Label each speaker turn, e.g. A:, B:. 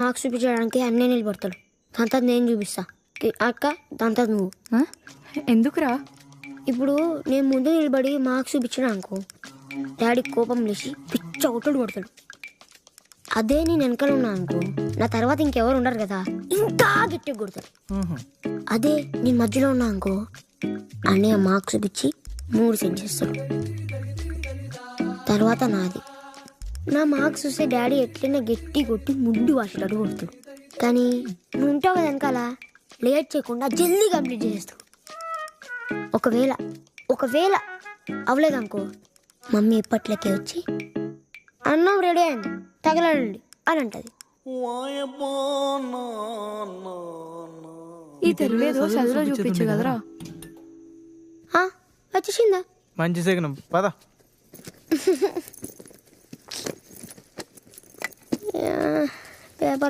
A: Marks చూపించడానికి అన్నీ నిలబడతాడు. దాంతో నేను చూపిస్తా అక్క, దాంతో నువ్వు.
B: ఎందుకురా?
A: ఇప్పుడు నేను ముందు నిలబడి మార్క్స్ చూపించాను అనుకో, డాడీ కోపం లేచి పిచ్చ కొట్టుడు కొడతాడు. అదే నేను వెనకాల ఉన్నా అనుకో, నా తర్వాత ఇంకెవరు ఉండరు కదా, ఇంకా గట్టిగా కొడతాడు. అదే నేను మధ్యలో ఉన్నా అనుకో, అన్నయ్య మార్క్స్ చూపించి 3 సెండ్ చేస్తాడు. తర్వాత నాది. నా మార్క్స్ చూస్తే డాడీ ఎట్లైనా గట్టి కొట్టి ముందు వాసేటట్టు కొడతాడు. కానీ నువ్వు ఉంటావు కదా వెనకాల, లేట్ చేయకుండా జల్దీ కంప్లీట్ చేసేస్తాడు. ఒకవేళ అవ్వలేదనుకో, మమ్మీ ఎప్పట్లకే వచ్చి అన్నం రెడీ అయింది తగలండి అని అంటది.
B: ఈ తెలుగు ఏదో చదువులో చూపించు కదరా.
A: వచ్చేసిందా?
C: మంచి సెగనం పద.
A: పేపర్